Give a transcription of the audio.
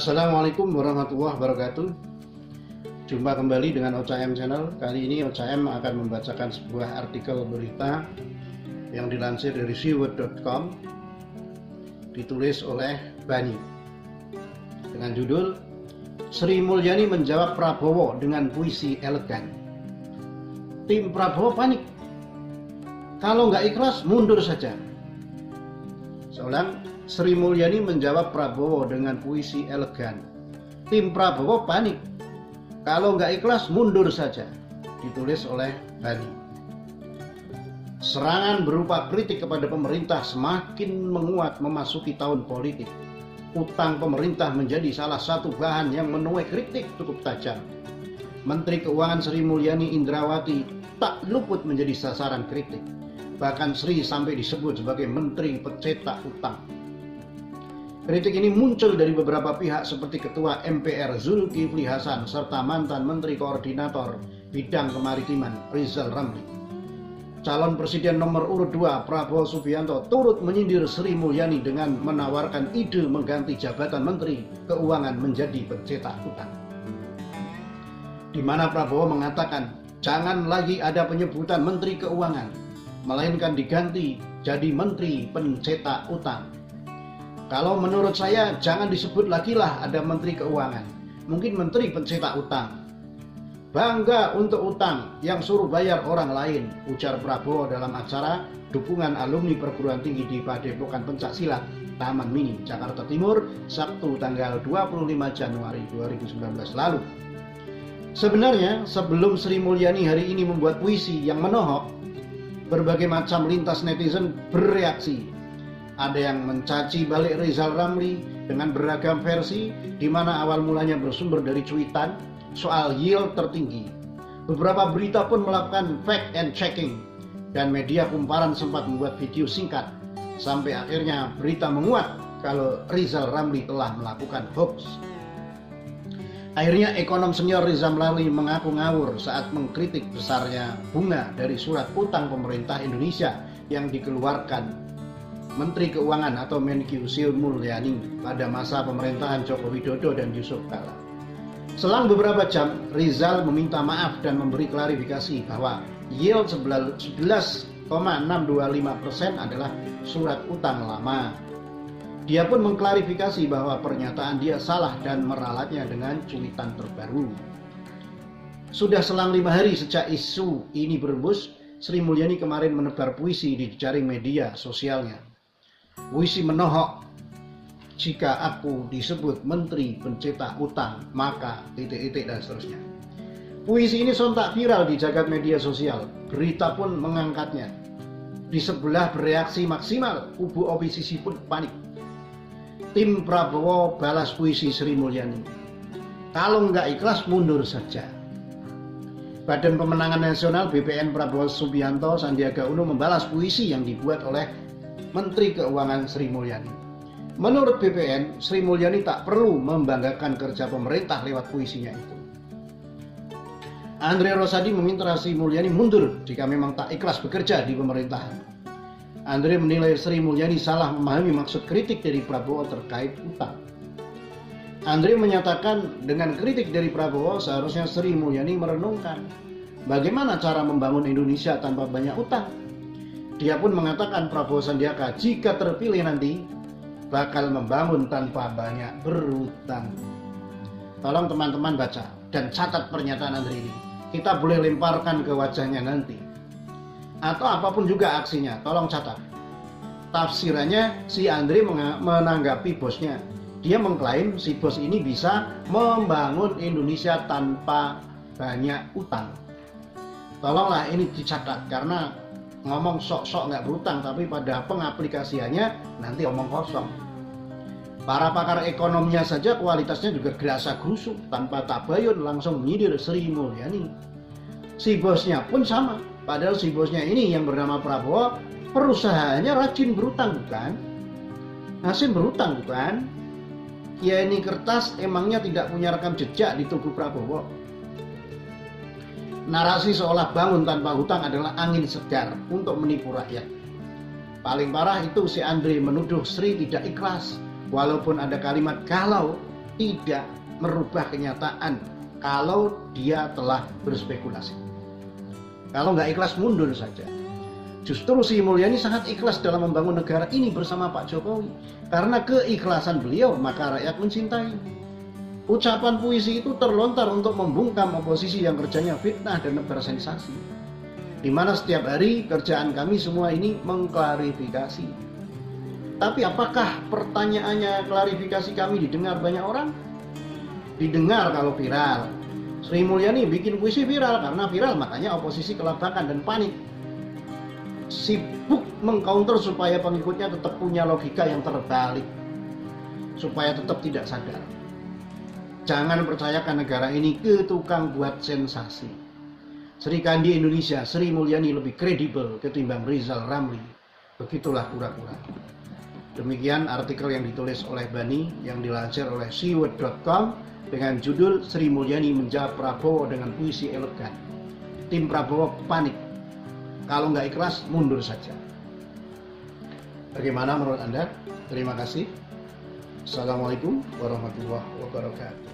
Assalamualaikum warahmatullahi wabarakatuh. Jumpa kembali dengan OCM Channel. Kali ini OCM akan membacakan sebuah artikel berita yang dilansir dari siword.com, ditulis oleh Bani, dengan judul Sri Mulyani menjawab Prabowo dengan puisi elegan. Tim Prabowo panik, kalau nggak ikhlas mundur saja. Seulang, Sri Mulyani menjawab Prabowo dengan puisi elegan. Tim Prabowo panik, kalau nggak ikhlas mundur saja. Ditulis oleh Bani. Serangan berupa kritik kepada pemerintah semakin menguat memasuki tahun politik. Utang pemerintah menjadi salah satu bahan yang menuai kritik cukup tajam. Menteri Keuangan Sri Mulyani Indrawati tak luput menjadi sasaran kritik. Bahkan Sri sampai disebut sebagai Menteri Pencetak Utang. Kritik ini muncul dari beberapa pihak seperti Ketua MPR Zulkifli Hasan serta mantan Menteri Koordinator Bidang Kemaritiman Rizal Ramli. Calon Presiden nomor urut 2 Prabowo Subianto turut menyindir Sri Mulyani dengan menawarkan ide mengganti jabatan Menteri Keuangan menjadi pencetak utang. Di mana Prabowo mengatakan jangan lagi ada penyebutan Menteri Keuangan, melainkan diganti jadi Menteri Pencetak Utang. Kalau menurut saya jangan disebut lagi lah ada Menteri Keuangan, mungkin Menteri Pencetak Utang. Bangga untuk utang yang suruh bayar orang lain, ujar Prabowo dalam acara dukungan alumni perguruan tinggi di Padepokan Pencaksilat Taman Mini, Jakarta Timur, Sabtu tanggal 25 Januari 2019 lalu. Sebenarnya sebelum Sri Mulyani hari ini membuat puisi yang menohok, berbagai macam lintas netizen bereaksi. Ada yang mencaci balik Rizal Ramli dengan beragam versi, di mana awal mulanya bersumber dari cuitan soal yield tertinggi. Beberapa berita pun melakukan fact and checking, dan media kumparan sempat membuat video singkat, sampai akhirnya berita menguat kalau Rizal Ramli telah melakukan hoax. Akhirnya ekonom senior Rizal Ramli mengaku ngawur saat mengkritik besarnya bunga dari surat utang pemerintah Indonesia yang dikeluarkan Menteri Keuangan atau Menkyu Sri Mulyani pada masa pemerintahan Joko Widodo dan Yusuf Kala. Selang beberapa jam, Rizal meminta maaf dan memberi klarifikasi bahwa yield 11,625% adalah surat utang lama. Dia pun mengklarifikasi bahwa pernyataan dia salah dan meralatnya dengan cuitan terbaru. Sudah selang 5 hari sejak isu ini berembus, Sri Mulyani kemarin menebar puisi di jaring media sosialnya. Puisi menohok, jika aku disebut Menteri Pencetak Utang, maka ... dan seterusnya. Puisi ini sontak viral di jagat media sosial. Berita pun mengangkatnya. Di sebelah bereaksi maksimal, kubu oposisi pun panik. Tim Prabowo balas puisi Sri Mulyani. Kalau nggak ikhlas mundur saja. Badan Pemenangan Nasional BPN Prabowo Subianto Sandiaga Uno membalas puisi yang dibuat oleh Menteri Keuangan Sri Mulyani. Menurut BPN, Sri Mulyani tak perlu membanggakan kerja pemerintah lewat puisinya itu. Andre Rosadi meminta Sri Mulyani mundur jika memang tak ikhlas bekerja di pemerintahan. Andre menilai Sri Mulyani salah memahami maksud kritik dari Prabowo terkait utang. Andre menyatakan dengan kritik dari Prabowo seharusnya Sri Mulyani merenungkan bagaimana cara membangun Indonesia tanpa banyak utang. Dia pun mengatakan Prabowo Sandiaga jika terpilih nanti bakal membangun tanpa banyak berutang. Tolong teman-teman baca dan catat pernyataan Andre ini. Kita boleh lemparkan ke wajahnya nanti. Atau apapun juga aksinya, tolong catat. Tafsirannya si Andre menanggapi bosnya. Dia mengklaim si bos ini bisa membangun Indonesia tanpa banyak utang. Tolonglah ini dicatat karena ngomong sok-sok nggak berutang, tapi pada pengaplikasiannya nanti omong kosong. Para pakar ekonominya saja kualitasnya juga gerasa gerusuk, tanpa tabayun langsung menyindir Sri Mulyani. Si bosnya pun sama, padahal si bosnya ini yang bernama Prabowo, perusahaannya rajin berutang bukan? Hasil berutang bukan? Ya ini kertas emangnya tidak punya rekam jejak di tubuh Prabowo. Narasi seolah bangun tanpa hutang adalah angin segar untuk menipu rakyat. Paling parah itu si Andre menuduh Sri tidak ikhlas, walaupun ada kalimat kalau tidak merubah kenyataan kalau dia telah berspekulasi. Kalau nggak ikhlas, mundur saja. Justru Sri Mulyani sangat ikhlas dalam membangun negara ini bersama Pak Jokowi. Karena keikhlasan beliau, maka rakyat mencintai. Ucapan puisi itu terlontar untuk membungkam oposisi yang kerjanya fitnah dan nebar sensasi. Di mana setiap hari kerjaan kami semua ini mengklarifikasi. Tapi apakah pertanyaannya klarifikasi kami didengar banyak orang? Didengar kalau viral. Sri Mulyani bikin puisi viral, karena viral makanya oposisi kelabakan dan panik. Sibuk mengcounter supaya pengikutnya tetap punya logika yang terbalik, supaya tetap tidak sadar. Jangan percayakan negara ini ke tukang buat sensasi. Sri Kandi Indonesia, Sri Mulyani lebih kredibel ketimbang Rizal Ramli. Begitulah kura-kura. Demikian artikel yang ditulis oleh Bani yang dilansir oleh siwet.com dengan judul Sri Mulyani menjawab Prabowo dengan puisi elegan. Tim Prabowo panik. Kalau nggak ikhlas, mundur saja. Bagaimana menurut Anda? Terima kasih. Assalamualaikum warahmatullahi wabarakatuh.